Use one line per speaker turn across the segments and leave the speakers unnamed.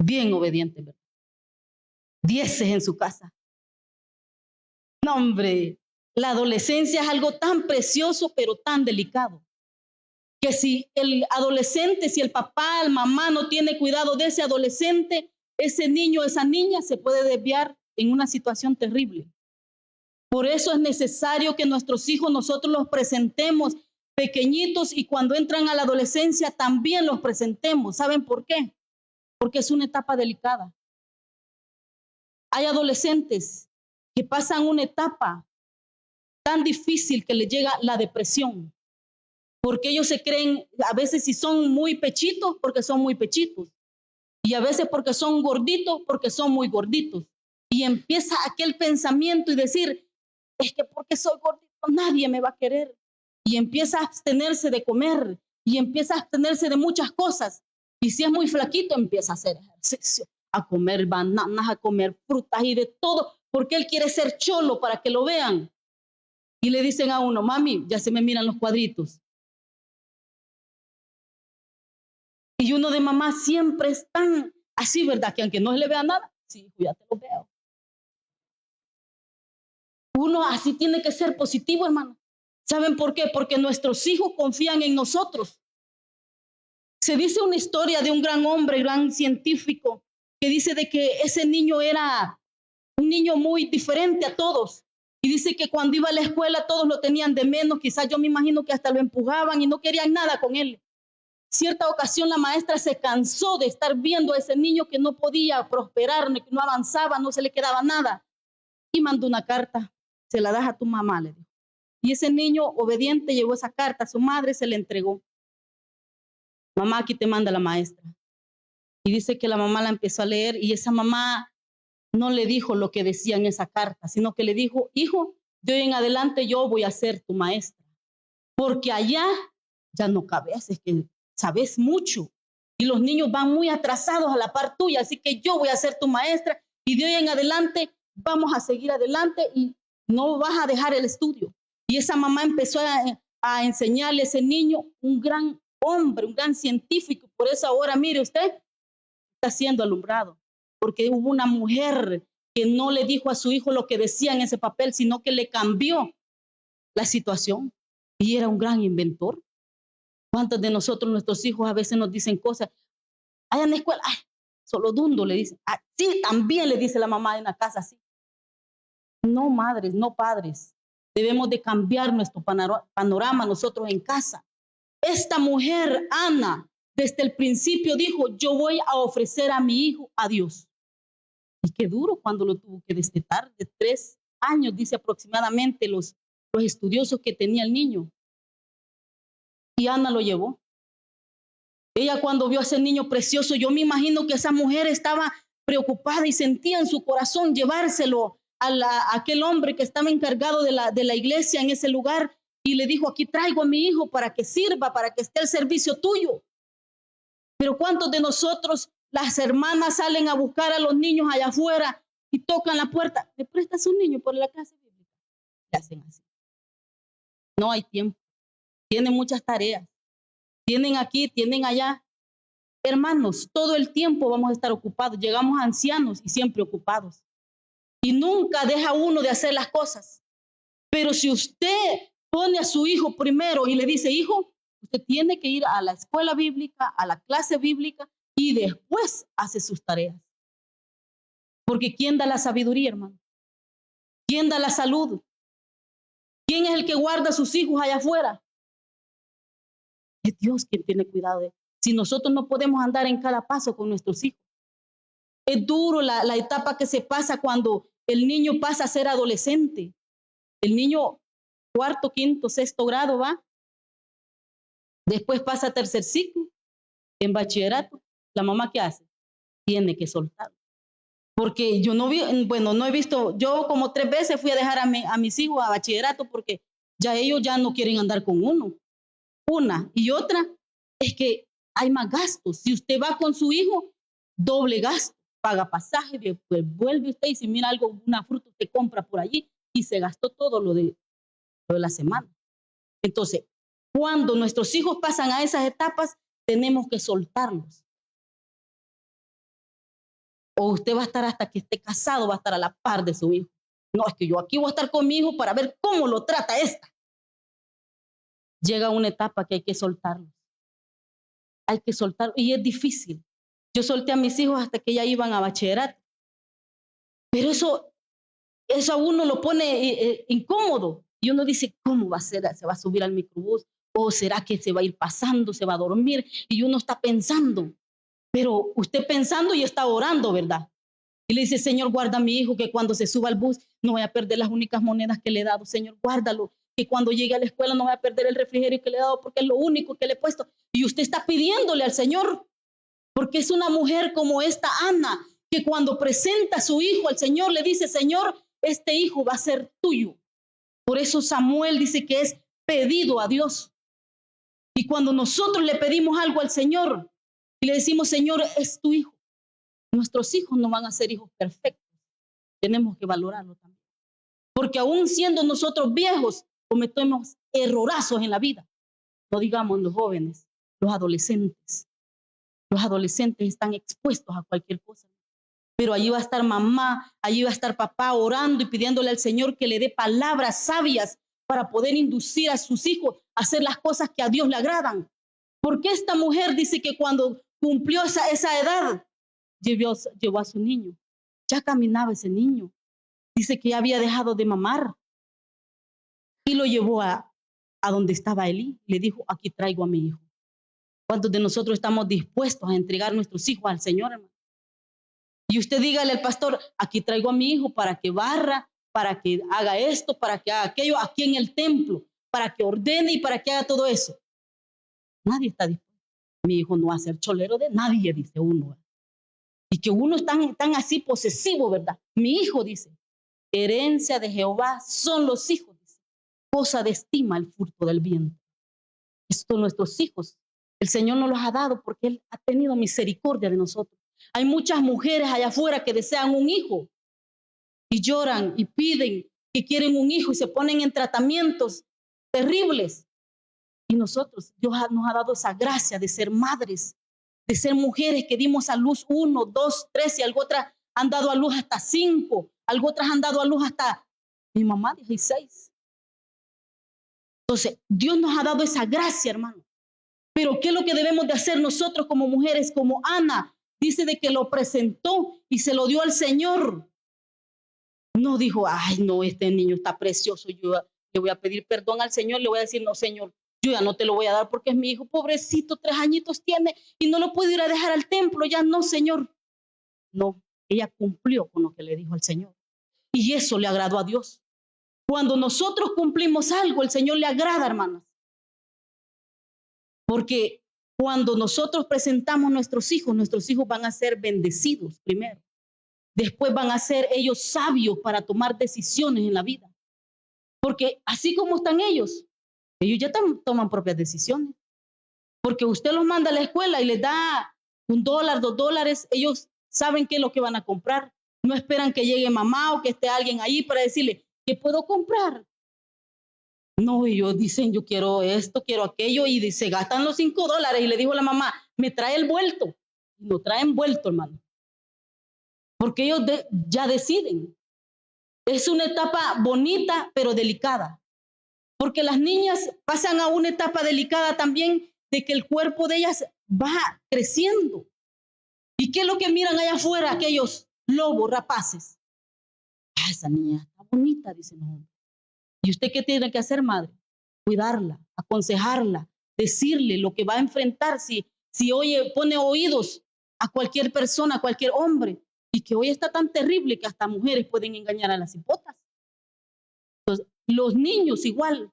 bien obediente, ¿verdad? 10 en su casa. No, hombre, la adolescencia es algo tan precioso, pero tan delicado, que si el adolescente, si el papá, el mamá no tiene cuidado de ese adolescente, ese niño, esa niña se puede desviar en una situación terrible. Por eso es necesario que nuestros hijos nosotros los presentemos pequeñitos y cuando entran a la adolescencia también los presentemos. ¿Saben por qué? Porque es una etapa delicada. Hay adolescentes que pasan una etapa tan difícil que les llega la depresión, porque ellos se creen, a veces si son muy pechitos, porque son muy pechitos, y a veces porque son gorditos, porque son muy gorditos. Y empieza aquel pensamiento y decir, es que porque soy gordito nadie me va a querer. Y empieza a abstenerse de comer, y empieza a abstenerse de muchas cosas. Y si es muy flaquito, empieza a hacer ejercicio, a comer bananas, a comer frutas y de todo, porque él quiere ser cholo para que lo vean. Y le dicen a uno, mami, ya se me miran los cuadritos. Y uno de mamá siempre es tan así, ¿verdad? Que aunque no se le vea nada, sí, ya te lo veo. Uno así tiene que ser positivo, hermano. ¿Saben por qué? Porque nuestros hijos confían en nosotros. Se dice una historia de un gran hombre, gran científico, que dice de que ese niño era un niño muy diferente a todos. Y dice que cuando iba a la escuela todos lo tenían de menos. Quizás yo me imagino que hasta lo empujaban y no querían nada con él. Cierta ocasión la maestra se cansó de estar viendo a ese niño que no podía prosperar, que no avanzaba, no se le quedaba nada. Y mandó una carta, se la das a tu mamá, le dijo. Y ese niño obediente llevó esa carta a su madre, se le entregó. Mamá, aquí te manda la maestra. Y dice que la mamá la empezó a leer y esa mamá no le dijo lo que decía en esa carta, sino que le dijo, hijo, de hoy en adelante yo voy a ser tu maestra. Porque allá ya no cabes, es que sabes mucho. Y los niños van muy atrasados a la par tuya, así que yo voy a ser tu maestra y de hoy en adelante vamos a seguir adelante y no vas a dejar el estudio. Y esa mamá empezó a enseñarle a ese niño un gran hombre, un gran científico. Por eso ahora, mire usted, está siendo alumbrado. Porque hubo una mujer que no le dijo a su hijo lo que decía en ese papel, sino que le cambió la situación. Y era un gran inventor. ¿Cuántos de nosotros, nuestros hijos, a veces nos dicen cosas? Allá en la escuela, ay, solo dundo, le dicen. Ah, sí, también le dice la mamá en la casa, sí. No, madres, no padres. Debemos de cambiar nuestro panorama nosotros en casa. Esta mujer, Ana, desde el principio dijo, yo voy a ofrecer a mi hijo a Dios. Y qué duro cuando lo tuvo que destetar, de 3 años, dice aproximadamente los estudiosos que tenía el niño. Y Ana lo llevó. Ella cuando vio a ese niño precioso, yo me imagino que esa mujer estaba preocupada y sentía en su corazón llevárselo a aquel hombre que estaba encargado de la iglesia en ese lugar y le dijo, aquí traigo a mi hijo para que sirva, para que esté al servicio tuyo. Pero ¿cuántos de nosotros, las hermanas, salen a buscar a los niños allá afuera y tocan la puerta? ¿Le prestas un niño por la clase bíblica? Y hacen así. No hay tiempo. Tienen muchas tareas. Tienen aquí, tienen allá. Hermanos, todo el tiempo vamos a estar ocupados. Llegamos ancianos y siempre ocupados. Y nunca deja uno de hacer las cosas. Pero si usted pone a su hijo primero y le dice, hijo, usted tiene que ir a la escuela bíblica, a la clase bíblica y después hace sus tareas. Porque ¿quién da la sabiduría, hermano? ¿Quién da la salud? ¿Quién es el que guarda a sus hijos allá afuera? Es Dios quien tiene cuidado de él. Si nosotros no podemos andar en cada paso con nuestros hijos. Es duro la etapa que se pasa cuando el niño pasa a ser adolescente. El niño 4º, 5º, 6º grado va. Después pasa a 3er ciclo. En bachillerato, ¿la mamá qué hace? Tiene que soltarlo. Porque yo no he visto, yo como 3 veces fui a dejar a mis hijos a bachillerato porque ya ellos ya no quieren andar con uno. Una y otra es que hay más gastos. Si usted va con su hijo, doble gasto. Paga pasaje, después vuelve usted y si mira algo, una fruta usted compra por allí y se gastó todo lo de la semana. Entonces, cuando nuestros hijos pasan a esas etapas, tenemos que soltarlos. O usted va a estar hasta que esté casado, va a estar a la par de su hijo. No, es que yo aquí voy a estar con mi hijo para ver cómo lo trata esta. Llega una etapa que hay que soltarlo. Hay que soltarlo y es difícil. Yo solté a mis hijos hasta que ya iban a bachillerato. Pero eso a uno lo pone incómodo. Y uno dice, ¿cómo va a ser? ¿Se va a subir al microbús? ¿O será que se va a ir pasando, se va a dormir? Y uno está pensando. Pero usted pensando y está orando, ¿verdad? Y le dice, Señor, guarda a mi hijo, que cuando se suba al bus no vaya a perder las únicas monedas que le he dado. Señor, guárdalo. Que cuando llegue a la escuela no vaya a perder el refrigerio que le he dado porque es lo único que le he puesto. Y usted está pidiéndole al Señor, porque es una mujer como esta Ana, que cuando presenta a su hijo al Señor le dice, Señor, este hijo va a ser tuyo. Por eso Samuel dice que es pedido a Dios. Y cuando nosotros le pedimos algo al Señor y le decimos, Señor, es tu hijo, nuestros hijos no van a ser hijos perfectos. Tenemos que valorarlo también. Porque aún siendo nosotros viejos, cometemos errorazos en la vida. No digamos los jóvenes, los adolescentes. Los adolescentes están expuestos a cualquier cosa. Pero allí va a estar mamá, allí va a estar papá orando y pidiéndole al Señor que le dé palabras sabias para poder inducir a sus hijos a hacer las cosas que a Dios le agradan. Porque esta mujer dice que cuando cumplió esa edad, llevó a su niño. Ya caminaba ese niño. Dice que ya había dejado de mamar. Y lo llevó a donde estaba Elí. Le dijo, aquí traigo a mi hijo. ¿Cuántos de nosotros estamos dispuestos a entregar nuestros hijos al Señor, hermano? Y usted dígale al pastor, aquí traigo a mi hijo para que barra, para que haga esto, para que haga aquello, aquí en el templo, para que ordene y para que haga todo eso. Nadie está dispuesto. Mi hijo no va a ser cholero de nadie, dice uno. Y que uno es tan así posesivo, ¿verdad? Mi hijo dice, herencia de Jehová son los hijos, dice, cosa de estima el fruto del vientre. Estos son nuestros hijos. El Señor nos los ha dado porque Él ha tenido misericordia de nosotros. Hay muchas mujeres allá afuera que desean un hijo y lloran y piden que quieren un hijo y se ponen en tratamientos terribles. Y nosotros, Dios nos ha dado esa gracia de ser madres, de ser mujeres que dimos a luz 1, 2, 3 y algo otras han dado a luz hasta 5, algo otras han dado a luz hasta mi mamá 16. Entonces, Dios nos ha dado esa gracia, hermano. Pero ¿qué es lo que debemos de hacer nosotros como mujeres, como Ana? Dice de que lo presentó y se lo dio al Señor. No dijo, ay, no, este niño está precioso, yo le voy a pedir perdón al Señor, le voy a decir, no, Señor, yo ya no te lo voy a dar porque es mi hijo, pobrecito, 3 añitos tiene y no lo puedo ir a dejar al templo, ya no, Señor. No, ella cumplió con lo que le dijo al Señor. Y eso le agradó a Dios. Cuando nosotros cumplimos algo, el Señor le agrada, hermanas. Porque cuando nosotros presentamos nuestros hijos van a ser bendecidos primero. Después van a ser ellos sabios para tomar decisiones en la vida. Porque así como están ellos ya toman propias decisiones. Porque usted los manda a la escuela y les da $1, $2, ellos saben qué es lo que van a comprar. No esperan que llegue mamá o que esté alguien ahí para decirle, ¿qué puedo comprar? No, ellos dicen, yo quiero esto, quiero aquello, y se gastan los $5 y le dijo a la mamá, me trae el vuelto. No traen vuelto, hermano. Porque ellos ya deciden. Es una etapa bonita, pero delicada. Porque las niñas pasan a una etapa delicada también de que el cuerpo de ellas va creciendo. ¿Y qué es lo que miran allá afuera aquellos lobos rapaces? Ah, esa niña está bonita, dicen los hombres. ¿Y usted qué tiene que hacer, madre? Cuidarla, aconsejarla, decirle lo que va a enfrentar si oye, pone oídos a cualquier persona, a cualquier hombre, y que hoy está tan terrible que hasta mujeres pueden engañar a las hipotas. Entonces, los niños igual,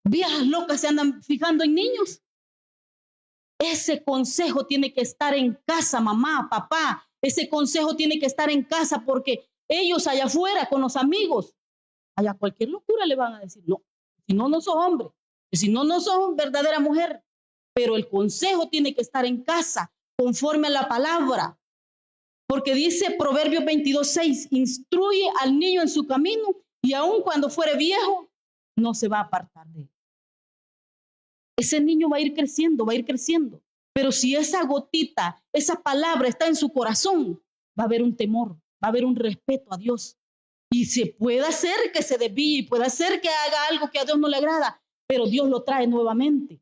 viejas locas se andan fijando en niños. Ese consejo tiene que estar en casa, mamá, papá. Ese consejo tiene que estar en casa porque ellos allá afuera con los amigos, allá cualquier locura le van a decir, no, si no, no sos hombre, si no, no sos verdadera mujer. Pero el consejo tiene que estar en casa, conforme a la palabra. Porque dice Proverbios 22:6, instruye al niño en su camino y aun cuando fuere viejo, no se va a apartar de él. Ese niño va a ir creciendo, va a ir creciendo. Pero si esa gotita, esa palabra está en su corazón, va a haber un temor, va a haber un respeto a Dios. Y se puede hacer que se desvíe, y puede hacer que haga algo que a Dios no le agrada, pero Dios lo trae nuevamente.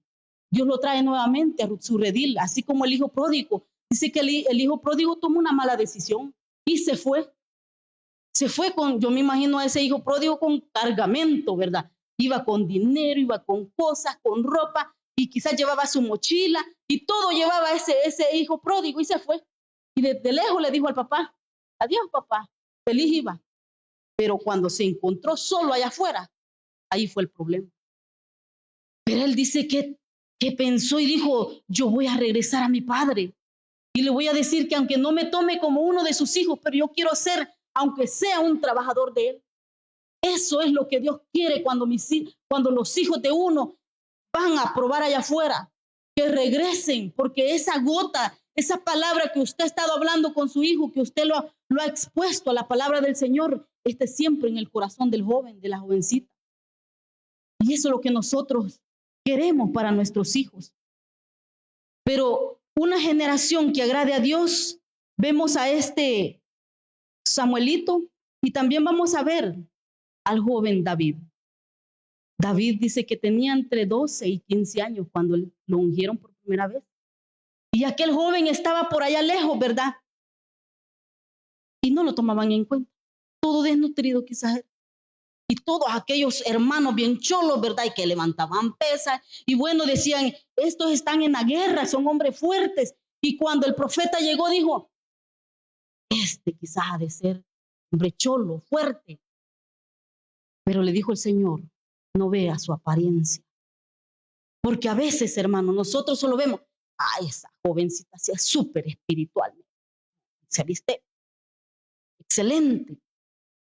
Dios lo trae nuevamente a su redil, así como el hijo pródigo. Dice que el hijo pródigo tomó una mala decisión y se fue. Se fue con, yo me imagino a ese hijo pródigo con cargamento, ¿verdad? Iba con dinero, iba con cosas, con ropa, y quizás llevaba su mochila, y todo llevaba ese hijo pródigo, y se fue. Y desde lejos le dijo al papá, adiós papá, feliz iba. Pero cuando se encontró solo allá afuera, ahí fue el problema. Pero él dice que pensó y dijo, yo voy a regresar a mi padre y le voy a decir que aunque no me tome como uno de sus hijos, pero yo quiero ser, aunque sea un trabajador de él. Eso es lo que Dios quiere cuando los hijos de uno van a probar allá afuera, que regresen, porque esa gota, esa palabra que usted ha estado hablando con su hijo, que usted lo ha expuesto a la palabra del Señor, esté siempre en el corazón del joven, de la jovencita. Y eso es lo que nosotros queremos para nuestros hijos. Pero una generación que agrade a Dios, vemos a este Samuelito y también vamos a ver al joven David. David dice que tenía entre 12 y 15 años cuando lo ungieron por primera vez. Y aquel joven estaba por allá lejos, ¿verdad? Y no lo tomaban en cuenta. Todo desnutrido quizás. Y todos aquellos hermanos bien cholos, ¿verdad? Y que levantaban pesas. Y bueno, decían, estos están en la guerra, son hombres fuertes. Y cuando el profeta llegó, dijo, este quizás ha de ser hombre cholo, fuerte. Pero le dijo el Señor, no vea su apariencia. Porque a veces, hermano, nosotros solo vemos, esa jovencita sí es súper espiritual. Se viste excelente.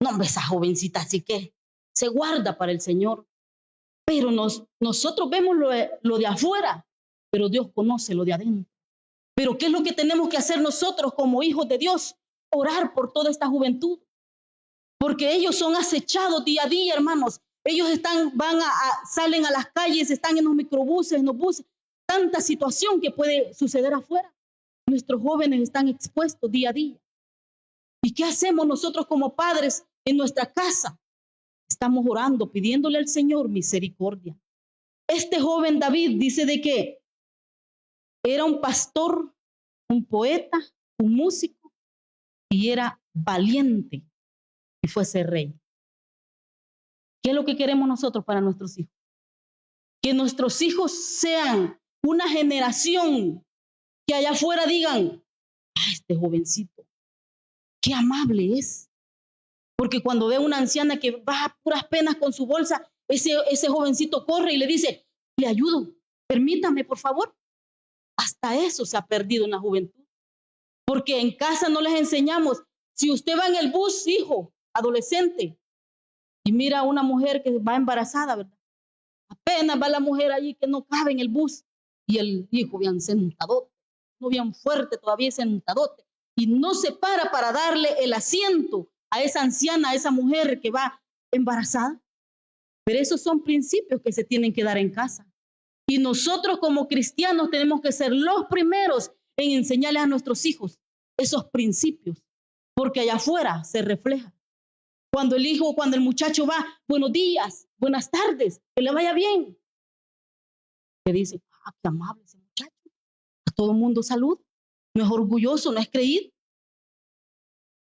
No, hombre, esa jovencita así que se guarda para el Señor. Pero nosotros vemos lo de afuera, pero Dios conoce lo de adentro. Pero ¿qué es lo que tenemos que hacer nosotros como hijos de Dios? Orar por toda esta juventud. Porque ellos son acechados día a día, hermanos. Ellos salen a las calles, están en los microbuses, en los buses. Tanta situación que puede suceder afuera. Nuestros jóvenes están expuestos día a día. ¿Y qué hacemos nosotros como padres en nuestra casa? Estamos orando, pidiéndole al Señor misericordia. Este joven David dice de que era un pastor, un poeta, un músico y era valiente y fuese rey. ¿Qué es lo que queremos nosotros para nuestros hijos? Que nuestros hijos sean una generación que allá afuera digan, este jovencito, qué amable es. Porque cuando ve una anciana que va a puras penas con su bolsa, ese jovencito corre y le dice, le ayudo, permítame, por favor. Hasta eso se ha perdido en la juventud. Porque en casa no les enseñamos. Si usted va en el bus, hijo, adolescente, y mira a una mujer que va embarazada, ¿verdad? Apenas va la mujer allí que no cabe en el bus. Y el hijo bien sentadote, no bien fuerte, todavía sentadote. Y no se para darle el asiento a esa anciana, a esa mujer que va embarazada. Pero esos son principios que se tienen que dar en casa. Y nosotros como cristianos tenemos que ser los primeros en enseñarles a nuestros hijos esos principios, porque allá afuera se refleja. Cuando el muchacho va, buenos días, buenas tardes, que le vaya bien. Le dice, qué amable ese muchacho. A todo el mundo salud. No es orgulloso, no es creído.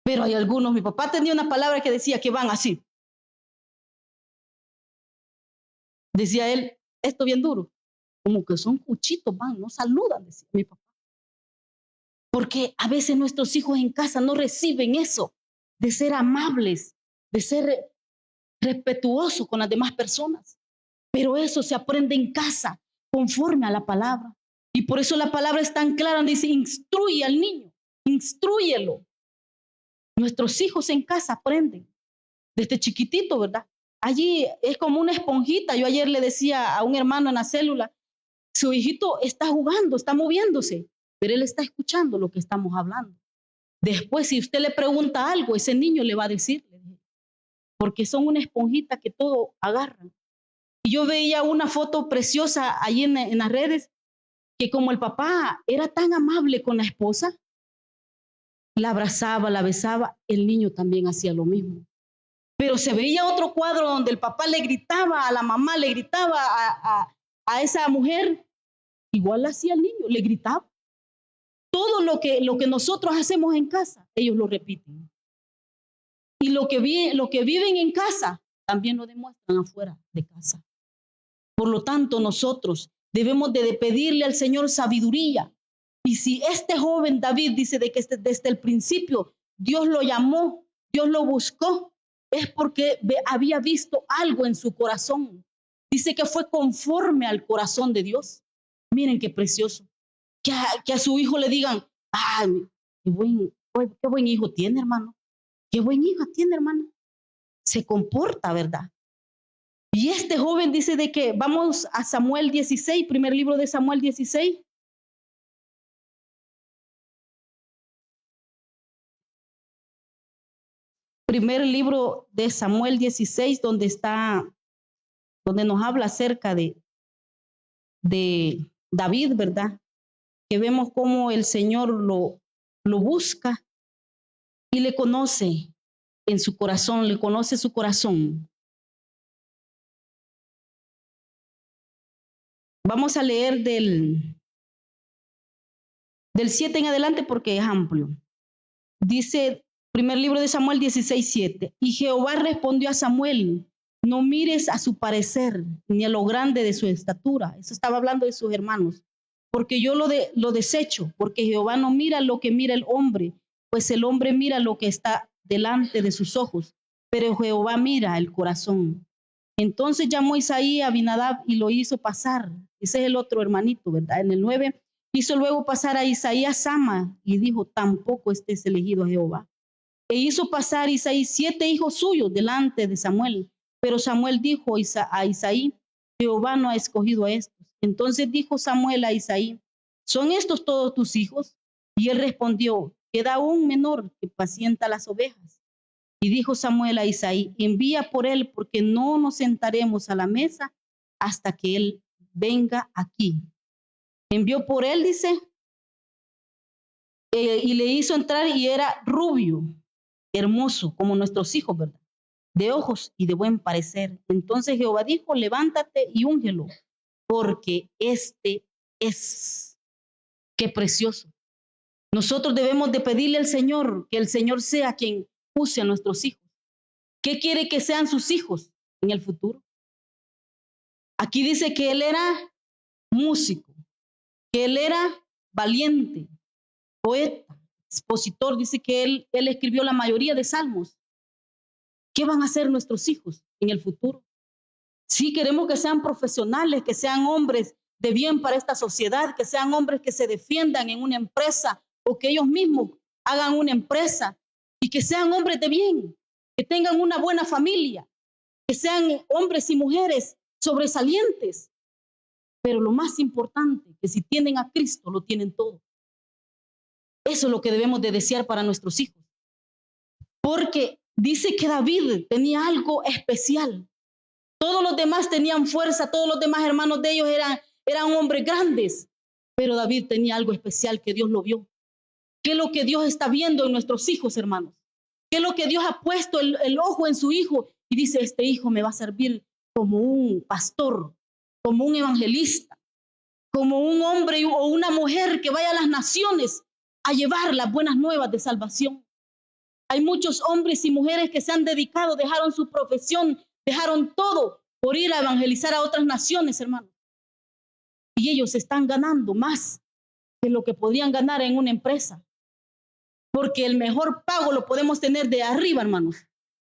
Pero hay algunos, mi papá tenía una palabra que decía que van así. Decía él, esto bien duro. Como que son cuchitos, van, no saludan, decía mi papá. Porque a veces nuestros hijos en casa no reciben eso, de ser amables, de ser respetuosos con las demás personas. Pero eso se aprende en casa, conforme a la palabra. Y por eso la palabra es tan clara, dice, instruye al niño, instrúyelo. Nuestros hijos en casa aprenden, desde chiquitito, ¿verdad? Allí es como una esponjita. Yo ayer le decía a un hermano en la célula, su hijito está jugando, está moviéndose, pero él está escuchando lo que estamos hablando. Después, si usted le pregunta algo, ese niño le va a decir, porque son una esponjita que todo agarran. Y yo veía una foto preciosa allí en las redes que como el papá era tan amable con la esposa, la abrazaba, la besaba, el niño también hacía lo mismo. Pero se veía otro cuadro donde el papá le gritaba a la mamá, le gritaba a esa mujer, igual hacía el niño, le gritaba. Todo lo que nosotros hacemos en casa, ellos lo repiten. Y lo que viven en casa, también lo demuestran afuera de casa. Por lo tanto, nosotros debemos de pedirle al Señor sabiduría. Y si este joven David dice de que desde el principio Dios lo llamó, Dios lo buscó, es porque había visto algo en su corazón. Dice que fue conforme al corazón de Dios. Miren qué precioso. Que a su hijo le digan, ay, qué buen hijo tiene, hermano. Qué buen hijo tiene, hermano. Se comporta, ¿verdad? Y este joven dice de que vamos a Samuel 16, primer libro de Samuel 16. Primer libro de Samuel 16, donde nos habla acerca de David, ¿verdad? Que vemos cómo el Señor lo busca y le conoce en su corazón, le conoce su corazón. Vamos a leer del 7 en adelante porque es amplio. Dice, primer libro de Samuel 16:7. Y Jehová respondió a Samuel, no mires a su parecer, ni a lo grande de su estatura. Eso estaba hablando de sus hermanos. Porque yo lo desecho, porque Jehová no mira lo que mira el hombre, pues el hombre mira lo que está delante de sus ojos, pero Jehová mira el corazón. Entonces llamó Isaí a Abinadab y lo hizo pasar. Ese es el otro hermanito, ¿verdad? En el 9 hizo luego pasar a Isaí a Sama y dijo, tampoco estés elegido a Jehová. E hizo pasar Isaí 7 hijos suyos delante de Samuel. Pero Samuel dijo a Isaí, Jehová no ha escogido a estos. Entonces dijo Samuel a Isaí, ¿son estos todos tus hijos? Y él respondió, queda un menor que pacienta las ovejas. Y dijo Samuel a Isaí, envía por él, porque no nos sentaremos a la mesa hasta que él venga aquí. Envió por él, dice, y le hizo entrar y era rubio, hermoso, como nuestros hijos, ¿verdad? De ojos y de buen parecer. Entonces Jehová dijo, levántate y úngelo, porque este es. Qué precioso. Nosotros debemos de pedirle al Señor, que el Señor sea quien use a nuestros hijos. ¿Qué quiere que sean sus hijos en el futuro? Aquí dice que él era músico, que él era valiente, poeta, expositor. Dice que él escribió la mayoría de salmos. ¿Qué van a hacer nuestros hijos en el futuro? Sí, queremos que sean profesionales, que sean hombres de bien para esta sociedad, que sean hombres que se defiendan en una empresa o que ellos mismos hagan una empresa y que sean hombres de bien, que tengan una buena familia, que sean hombres y mujeres sobresalientes. Pero lo más importante, que si tienen a Cristo, lo tienen todo. Eso es lo que debemos de desear para nuestros hijos. Porque dice que David tenía algo especial. Todos los demás tenían fuerza, todos los demás hermanos de ellos eran hombres grandes. Pero David tenía algo especial que Dios lo vio. ¿Qué es lo que Dios está viendo en nuestros hijos, hermanos? ¿Qué es lo que Dios ha puesto el ojo en su hijo? Y dice, este hijo me va a servir como un pastor, como un evangelista, como un hombre o una mujer que vaya a las naciones a llevar las buenas nuevas de salvación. Hay muchos hombres y mujeres que se han dedicado, dejaron su profesión, dejaron todo por ir a evangelizar a otras naciones, hermanos. Y ellos están ganando más que lo que podrían ganar en una empresa. Porque el mejor pago lo podemos tener de arriba, hermanos.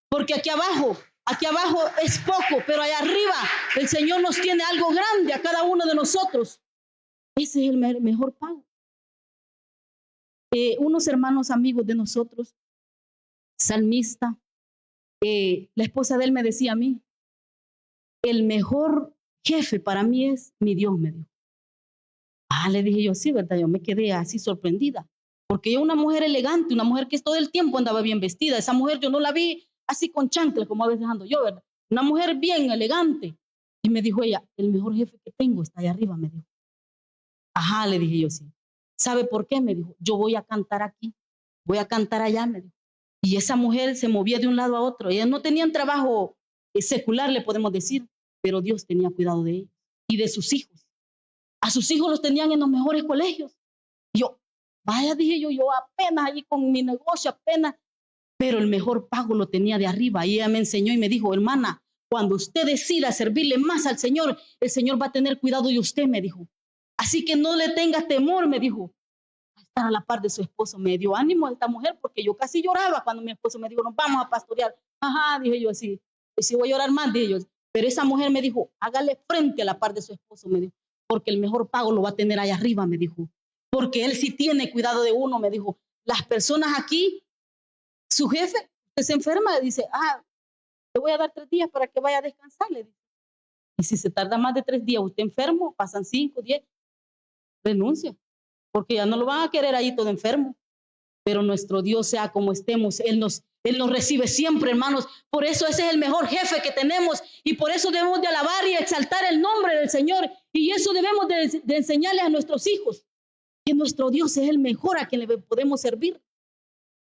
Porque aquí abajo es poco, pero allá arriba el Señor nos tiene algo grande a cada uno de nosotros. Ese es el mejor pago. Unos hermanos amigos de nosotros, salmista, la esposa de él me decía a mí, el mejor jefe para mí es mi Dios, me dijo. Le dije yo, sí, ¿verdad? Yo me quedé así sorprendida, porque yo una mujer elegante, una mujer que todo el tiempo andaba bien vestida, esa mujer yo no la vi así con chanclas como a veces ando yo, ¿verdad? Una mujer bien elegante. Y me dijo ella, el mejor jefe que tengo está allá arriba, me dijo. Ajá, le dije yo, sí. ¿Sabe por qué? Me dijo, yo voy a cantar aquí, voy a cantar allá, me dijo. Y esa mujer se movía de un lado a otro. Ellas no tenían trabajo secular, le podemos decir, pero Dios tenía cuidado de ellos y de sus hijos. A sus hijos los tenían en los mejores colegios. Y yo, vaya, dije yo apenas allí con mi negocio, apenas, pero el mejor pago lo tenía de arriba. Y ella me enseñó y me dijo, hermana, cuando usted decida servirle más al Señor, el Señor va a tener cuidado de usted, me dijo. Así que no le tenga temor, me dijo, a estar a la par de su esposo. Me dio ánimo a esta mujer porque yo casi lloraba cuando mi esposo me dijo, nos vamos a pastorear. Ajá, dije yo así, y si voy a llorar más, dije yo. Pero esa mujer me dijo, hágale frente a la par de su esposo, me dijo, porque el mejor pago lo va a tener allá arriba, me dijo, porque él sí tiene cuidado de uno, me dijo. Las personas aquí, su jefe, usted se enferma, dice, te voy a dar 3 días para que vaya a descansar, le dice. Y si se tarda más de 3 días, usted enfermo, pasan 5, 10, renuncia, porque ya no lo van a querer ahí todo enfermo. Pero nuestro Dios, sea como estemos, Él nos recibe siempre, hermanos. Por eso ese es el mejor jefe que tenemos y por eso debemos de alabar y exaltar el nombre del Señor. Y eso debemos de enseñarles a nuestros hijos, que nuestro Dios es el mejor a quien le podemos servir.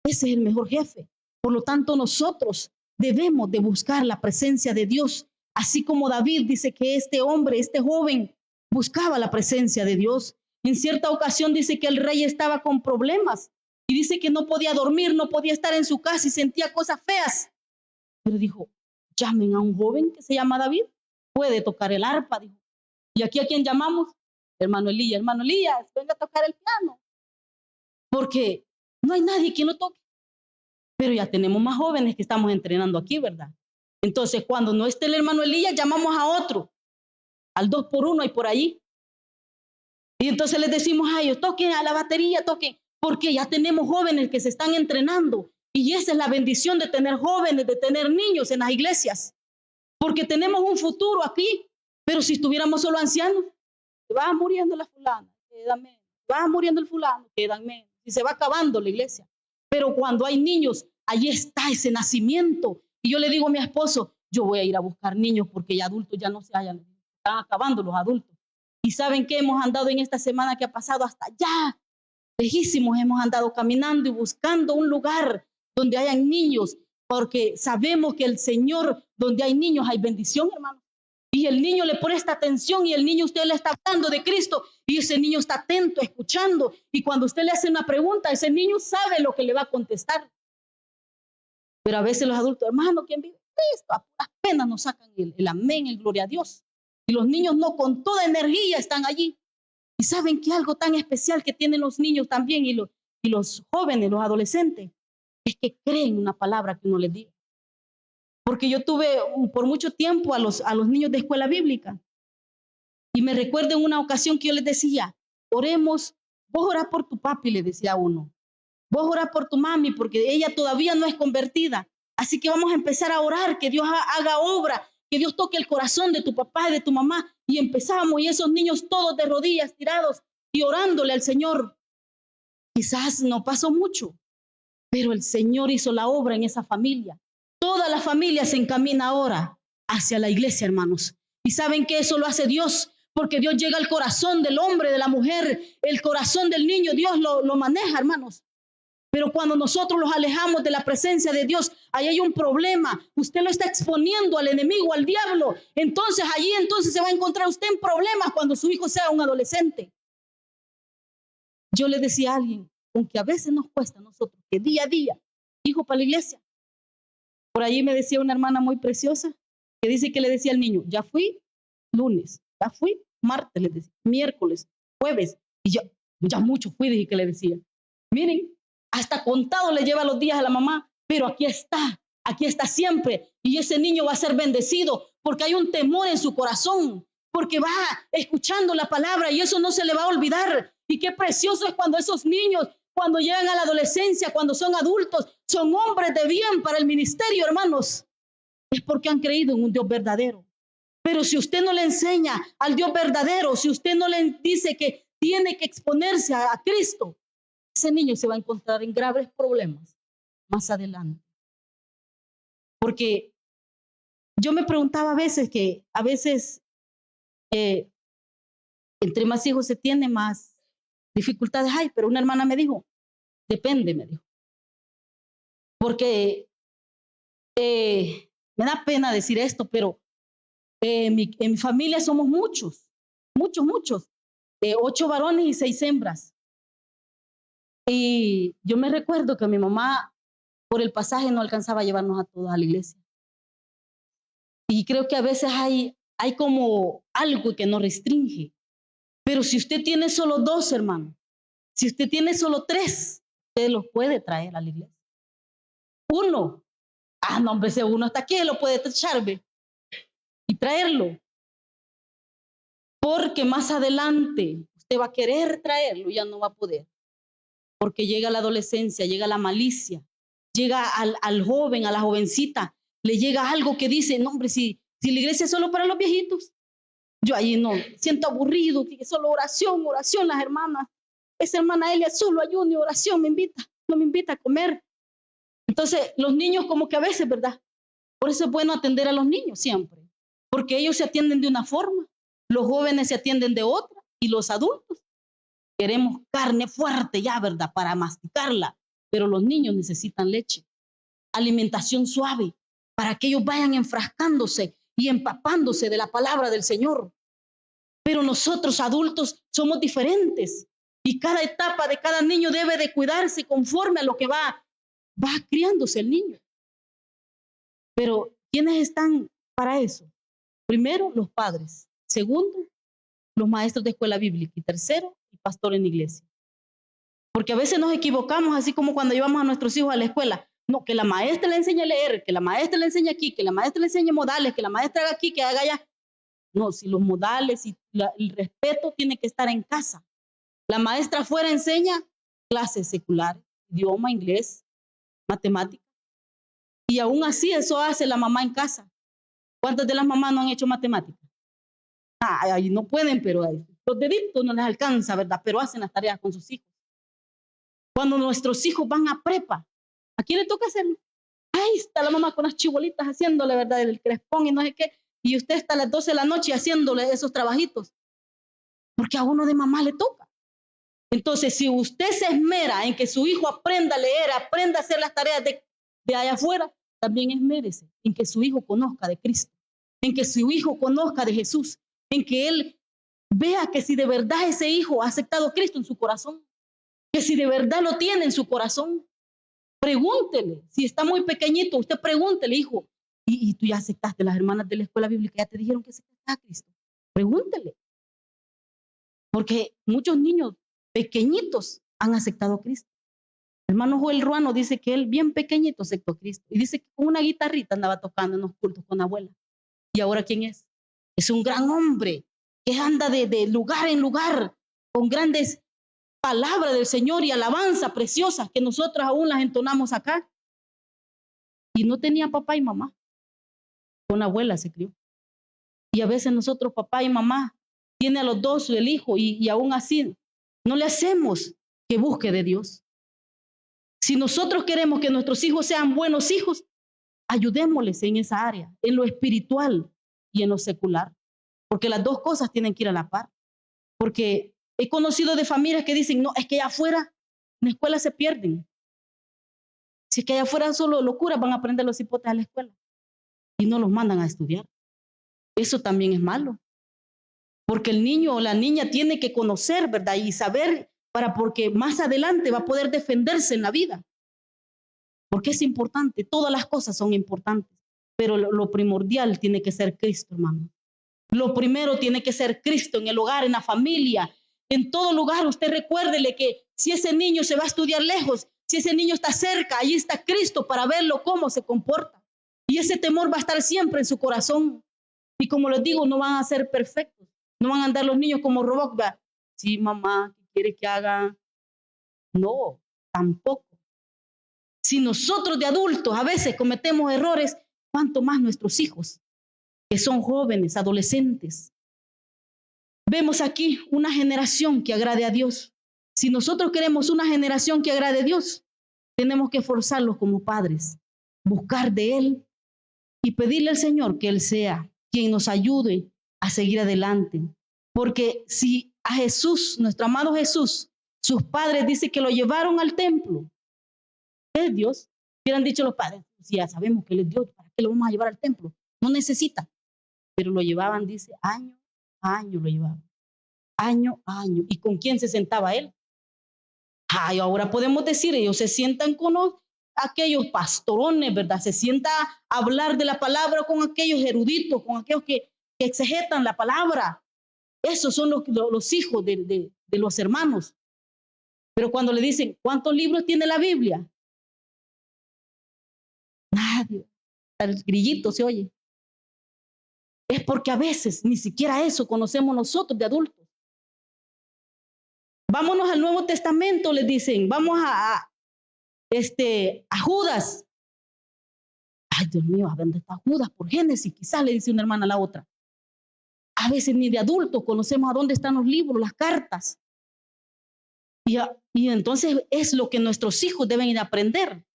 Ese es el mejor jefe. Por lo tanto, nosotros debemos de buscar la presencia de Dios, así como David dice que este hombre, este joven, buscaba la presencia de Dios. En cierta ocasión dice que el rey estaba con problemas y dice que no podía dormir, no podía estar en su casa y sentía cosas feas. Pero dijo, llamen a un joven que se llama David, puede tocar el arpa, dijo. ¿Y aquí a quién llamamos? Hermano Elías, venga a tocar el piano. Porque no hay nadie que lo toque. Pero ya tenemos más jóvenes que estamos entrenando aquí, ¿verdad? Entonces, cuando no esté el hermano Elías, llamamos a otro, al 2x1 y por allí. Y entonces les decimos a ellos, toquen a la batería, toquen, porque ya tenemos jóvenes que se están entrenando. Y esa es la bendición de tener jóvenes, de tener niños en las iglesias. Porque tenemos un futuro aquí. Pero si estuviéramos solo ancianos, se va muriendo la fulana, quedan menos. Va muriendo el fulano, quedan menos. Y se va acabando la iglesia. Pero cuando hay niños, ahí está ese nacimiento. Y yo le digo a mi esposo, yo voy a ir a buscar niños porque ya adultos ya no se hallan. Están acabando los adultos. Y saben que hemos andado en esta semana que ha pasado hasta allá, lejísimos, hemos andado caminando y buscando un lugar donde hayan niños, porque sabemos que el Señor, donde hay niños, hay bendición, hermano. Y el niño le presta atención y el niño usted le está hablando de Cristo y ese niño está atento, escuchando. Y cuando usted le hace una pregunta, ese niño sabe lo que le va a contestar. Pero a veces los adultos, hermano, ¿quién vive Cristo? Apenas nos sacan el amén, el gloria a Dios. Y los niños no, con toda energía están allí. Y saben que algo tan especial que tienen los niños también y los jóvenes, los adolescentes, es que creen una palabra que uno les diga. Porque yo tuve por mucho tiempo a los niños de escuela bíblica. Y me recuerdo en una ocasión que yo les decía, oremos, vos orá por tu papi, le decía uno. Vos orá por tu mami, porque ella todavía no es convertida. Así que vamos a empezar a orar, que Dios haga obra, que Dios toque el corazón de tu papá y de tu mamá. Y empezamos, y esos niños todos de rodillas, tirados y orándole al Señor. Quizás no pasó mucho, pero el Señor hizo la obra en esa familia. Toda la familia se encamina ahora hacia la iglesia, hermanos. Y saben que eso lo hace Dios, porque Dios llega al corazón del hombre, de la mujer, el corazón del niño, Dios lo maneja, hermanos. Pero cuando nosotros los alejamos de la presencia de Dios, ahí hay un problema. Usted lo está exponiendo al enemigo, al diablo. Entonces allí se va a encontrar usted en problemas cuando su hijo sea un adolescente. Yo le decía a alguien, aunque a veces nos cuesta a nosotros, que día a día, hijo para la iglesia. Por allí me decía una hermana muy preciosa, que dice que le decía al niño, ya fui lunes, ya fui martes, le decía, miércoles, jueves. Y yo, ya mucho fui, dije que le decía. Miren, hasta contado le lleva los días a la mamá, pero aquí está siempre. Y ese niño va a ser bendecido porque hay un temor en su corazón, porque va escuchando la palabra y eso no se le va a olvidar. Y qué precioso es cuando esos niños, cuando llegan a la adolescencia, cuando son adultos, son hombres de bien para el ministerio, hermanos. Es porque han creído en un Dios verdadero. Pero si usted no le enseña al Dios verdadero, si usted no le dice que tiene que exponerse a Cristo, ese niño se va a encontrar en graves problemas más adelante. Porque yo me preguntaba a veces Entre más hijos se tiene, más dificultades hay. Pero una hermana me dijo, depende, me dijo. Porque me da pena decir esto, pero en mi familia somos muchos, muchos. 8 varones y 6 hembras. Y yo me recuerdo que mi mamá, por el pasaje, no alcanzaba a llevarnos a todos a la iglesia. Y creo que a veces hay como algo que nos restringe. Pero si usted tiene solo 2, hermano, si usted tiene solo 3, usted los puede traer a la iglesia. 1, no, hombre, ese uno hasta aquí lo puede echar, ¿ve? Y traerlo. Porque más adelante usted va a querer traerlo y ya no va a poder. Porque llega la adolescencia, llega la malicia, llega al joven, a la jovencita, le llega algo que dice, no, hombre, si la iglesia es solo para los viejitos, yo ahí no, siento aburrido, que solo oración, las hermanas. Esa hermana Elia solo ayuno y oración me invita, no me invita a comer. Entonces, los niños como que a veces, ¿verdad? Por eso es bueno atender a los niños siempre, porque ellos se atienden de una forma, los jóvenes se atienden de otra, y los adultos queremos carne fuerte ya, ¿verdad? Para masticarla, pero los niños necesitan leche, alimentación suave, para que ellos vayan enfrascándose y empapándose de la palabra del Señor. Pero nosotros adultos somos diferentes y cada etapa de cada niño debe de cuidarse conforme a lo que va criándose el niño. Pero ¿quiénes están para eso? Primero, los padres. Segundo, los maestros de escuela bíblica. Y tercero, el pastor en iglesia. Porque a veces nos equivocamos, así como cuando llevamos a nuestros hijos a la escuela. No, que la maestra le enseñe a leer, que la maestra le enseñe aquí, que la maestra le enseñe modales, que la maestra haga aquí, que haga allá. No, si los modales y el respeto tiene que estar en casa. La maestra afuera enseña clases seculares, idioma, inglés, matemáticas. Y aún así eso hace la mamá en casa. ¿Cuántas de las mamás no han hecho matemáticas? Ahí no pueden, pero los deditos no les alcanza, ¿verdad? Pero hacen las tareas con sus hijos. Cuando nuestros hijos van a prepa, ¿a quién le toca hacerlo? Ahí está la mamá con las chibolitas haciéndole, ¿verdad? El crespón y no sé qué. Y usted está a las 12 de la noche haciéndole esos trabajitos. Porque a uno de mamá le toca. Entonces, si usted se esmera en que su hijo aprenda a leer, aprenda a hacer las tareas de allá afuera, también esmérese en que su hijo conozca de Cristo, en que su hijo conozca de Jesús, en que él vea que si de verdad ese hijo ha aceptado a Cristo en su corazón, que si de verdad lo tiene en su corazón, pregúntele. Si está muy pequeñito, usted pregúntele, hijo, ¿y tú ya aceptaste? Las hermanas de la escuela bíblica ya te dijeron que aceptaste a Cristo. Pregúntele. Porque muchos niños pequeñitos han aceptado a Cristo. El hermano Joel Ruano dice que él bien pequeñito aceptó a Cristo. Y dice que con una guitarrita andaba tocando en los cultos con la abuela. ¿Y ahora quién es? Es un gran hombre que anda de lugar en lugar con grandes palabras del Señor y alabanza preciosas que nosotros aún las entonamos acá. Y no tenía papá y mamá. Con la abuela se crió. Y a veces nosotros, papá y mamá, tiene a los dos el hijo y aún así no le hacemos que busque de Dios. Si nosotros queremos que nuestros hijos sean buenos hijos, ayudémosles en esa área, en lo espiritual y en lo secular. Porque las dos cosas tienen que ir a la par. Porque he conocido de familias que dicen, no, es que allá afuera en la escuela se pierden. Si es que allá afuera solo locuras van a aprender los hipotes a la escuela y no los mandan a estudiar. Eso también es malo. Porque el niño o la niña tiene que conocer, ¿verdad? Y saber porque más adelante va a poder defenderse en la vida. Porque es importante, todas las cosas son importantes, pero lo primordial tiene que ser Cristo, hermano. Lo primero tiene que ser Cristo en el hogar, en la familia, en todo lugar. Usted recuérdele que si ese niño se va a estudiar lejos, si ese niño está cerca, ahí está Cristo para verlo cómo se comporta. Y ese temor va a estar siempre en su corazón. Y como les digo, no van a ser perfectos. No van a andar los niños como robots. Sí, mamá, ¿qué quiere que haga? No, tampoco. Si nosotros de adultos a veces cometemos errores, ¿cuánto más nuestros hijos, que son jóvenes, adolescentes? Vemos aquí una generación que agrade a Dios. Si nosotros queremos una generación que agrade a Dios, tenemos que esforzarlos como padres, buscar de Él y pedirle al Señor que Él sea quien nos ayude a seguir adelante. Porque si a Jesús, nuestro amado Jesús, sus padres dicen que lo llevaron al templo, ¿qué es Dios? Hubieran dicho los padres, si ya sabemos que Él es Dios, ¿para qué lo vamos a llevar al templo? No necesita. Pero lo llevaban, dice, año a año lo llevaban. Año a año. ¿Y con quién se sentaba Él? Ay, ahora podemos decir, ellos se sientan con aquellos pastorones, ¿verdad? Se sienta a hablar de la palabra con aquellos eruditos, con aquellos que exegetan la palabra. Esos son los hijos de los hermanos. Pero cuando le dicen, ¿cuántos libros tiene la Biblia? Nadie. El grillito se oye. Es porque a veces ni siquiera eso conocemos nosotros de adultos. Vámonos al Nuevo Testamento, les dicen, vamos a Judas. Ay, Dios mío, ¿a dónde está Judas? Por Génesis, quizás le dice una hermana a la otra. A veces ni de adultos conocemos a dónde están los libros, las cartas. Y entonces es lo que nuestros hijos deben ir a aprender.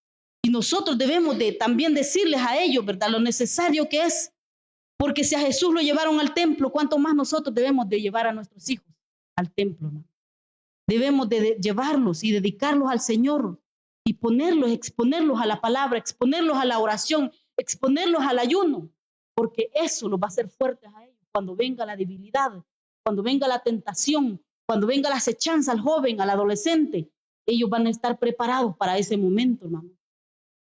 Y nosotros debemos de también decirles a ellos, ¿verdad? Lo necesario que es. Porque si a Jesús lo llevaron al templo, ¿cuánto más nosotros debemos de llevar a nuestros hijos al templo, ¿no? Debemos de llevarlos y dedicarlos al Señor y exponerlos a la palabra, exponerlos a la oración, exponerlos al ayuno, porque eso los va a hacer fuertes a ellos cuando venga la debilidad, cuando venga la tentación, cuando venga la acechanza al joven, al adolescente. Ellos van a estar preparados para ese momento, hermano.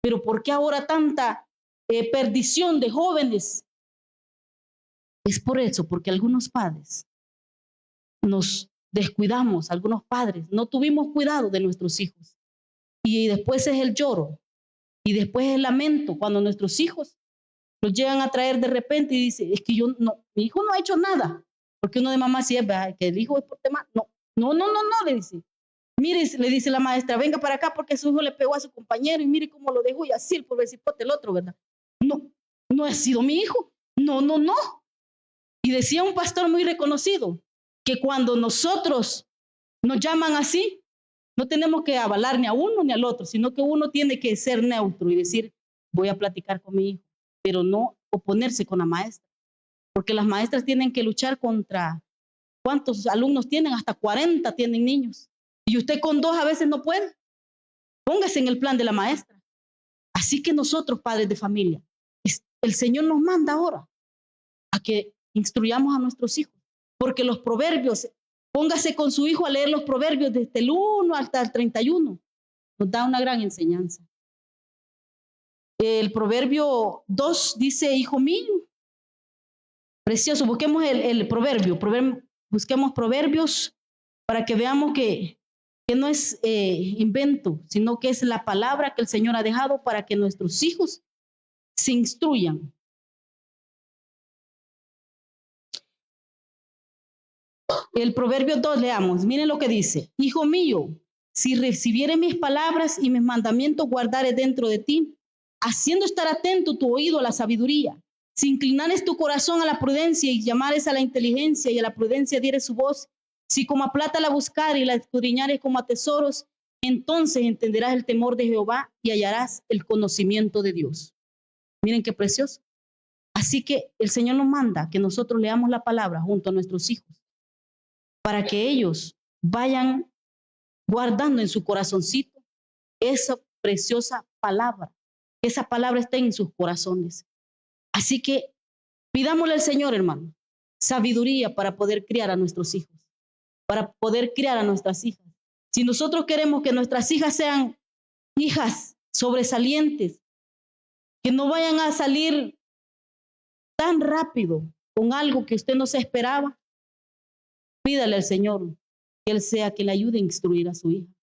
Pero ¿por qué ahora tanta perdición de jóvenes? Es por eso, porque algunos padres nos descuidamos, algunos padres no tuvimos cuidado de nuestros hijos. Y después es el lloro, y después es el lamento cuando nuestros hijos los llegan a traer de repente y dice, es que mi hijo no ha hecho nada. Porque uno de mamá sí es, ¿verdad? Que el hijo es por tema. No, le dice. Mire, le dice la maestra, venga para acá porque su hijo le pegó a su compañero y mire cómo lo dejó y así el pobre cipote el otro, ¿verdad? No ha sido mi hijo. No. Y decía un pastor muy reconocido que cuando nosotros nos llaman así, no tenemos que avalar ni a uno ni al otro, sino que uno tiene que ser neutro y decir, voy a platicar con mi hijo, pero no oponerse con la maestra, porque las maestras tienen que luchar contra, ¿cuántos alumnos tienen? Hasta 40 tienen niños. Y usted con 2 a veces no puede. Póngase en el plan de la maestra. Así que nosotros, padres de familia, el Señor nos manda ahora a que instruyamos a nuestros hijos, porque los proverbios, póngase con su hijo a leer los proverbios desde el 1 hasta el 31, nos da una gran enseñanza. El proverbio 2 dice, hijo mío, precioso, busquemos el proverbio, busquemos proverbios para que veamos que no es invento, sino que es la palabra que el Señor ha dejado para que nuestros hijos se instruyan. El proverbio 2 leamos, miren lo que dice, hijo mío, si recibieres mis palabras y mis mandamientos guardares dentro de ti, haciendo estar atento tu oído a la sabiduría, si inclinares tu corazón a la prudencia y llamares a la inteligencia y a la prudencia dieres su voz, si como a plata la buscares y la escudriñares como a tesoros, entonces entenderás el temor de Jehová y hallarás el conocimiento de Dios. Miren qué precioso. Así que el Señor nos manda que nosotros leamos la palabra junto a nuestros hijos, para que ellos vayan guardando en su corazoncito esa preciosa palabra, que esa palabra esté en sus corazones. Así que pidámosle al Señor, hermano, sabiduría para poder criar a nuestros hijos, para poder criar a nuestras hijas. Si nosotros queremos que nuestras hijas sean hijas sobresalientes, que no vayan a salir tan rápido con algo que usted no se esperaba, pídale al Señor que Él sea que le ayude a instruir a su hija.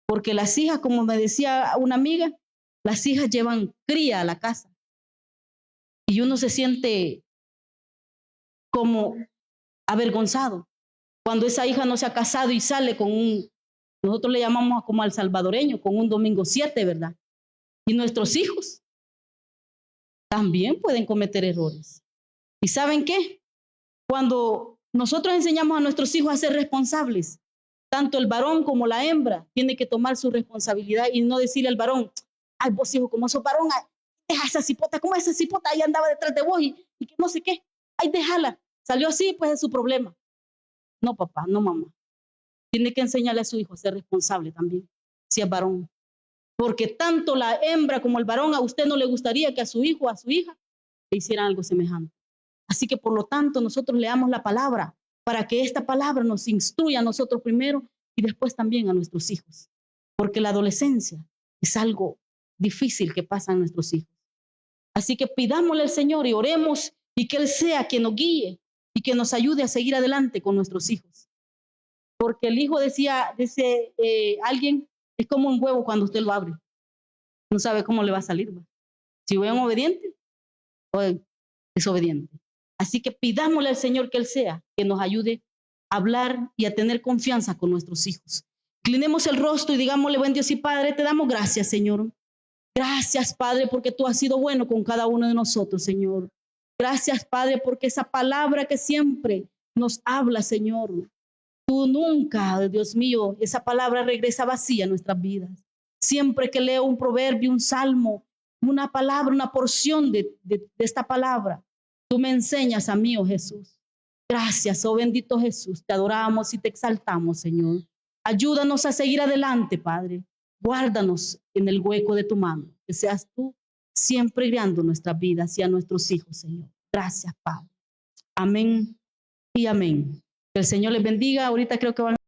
Porque las hijas, como me decía una amiga, las hijas llevan cría a la casa. Y uno se siente como avergonzado cuando esa hija no se ha casado y sale con nosotros le llamamos como al salvadoreño, con un domingo 7, ¿verdad? Y nuestros hijos también pueden cometer errores. ¿Y saben qué? Cuando nosotros enseñamos a nuestros hijos a ser responsables, tanto el varón como la hembra tiene que tomar su responsabilidad y no decirle al varón, ay, vos hijo, como sos varón, deja esa cipota, como esa cipota ahí andaba detrás de vos y que no sé qué, ay, déjala, salió así, pues es su problema. No, papá, no, mamá. Tiene que enseñarle a su hijo a ser responsable también, si es varón. Porque tanto la hembra como el varón, a usted no le gustaría que a su hijo o a su hija le hicieran algo semejante. Así que por lo tanto nosotros leamos la palabra para que esta palabra nos instruya a nosotros primero y después también a nuestros hijos. Porque la adolescencia es algo difícil que pasa a nuestros hijos. Así que pidámosle al Señor y oremos y que Él sea quien nos guíe y que nos ayude a seguir adelante con nuestros hijos. Porque el hijo decía alguien, es como un huevo cuando usted lo abre. No sabe cómo le va a salir. ¿Va? Si es un obediente o desobediente. Así que pidámosle al Señor que Él sea, que nos ayude a hablar y a tener confianza con nuestros hijos. Inclinemos el rostro y digámosle, buen Dios y Padre, te damos gracias, Señor. Gracias, Padre, porque tú has sido bueno con cada uno de nosotros, Señor. Gracias, Padre, porque esa palabra que siempre nos habla, Señor, tú nunca, Dios mío, esa palabra regresa vacía a nuestras vidas. Siempre que leo un proverbio, un salmo, una palabra, una porción de esta palabra, tú me enseñas a mí, oh Jesús. Gracias, oh bendito Jesús. Te adoramos y te exaltamos, Señor. Ayúdanos a seguir adelante, Padre. Guárdanos en el hueco de tu mano. Que seas tú siempre guiando nuestras vidas y a nuestros hijos, Señor. Gracias, Padre. Amén y amén. Que el Señor les bendiga. Ahorita creo que van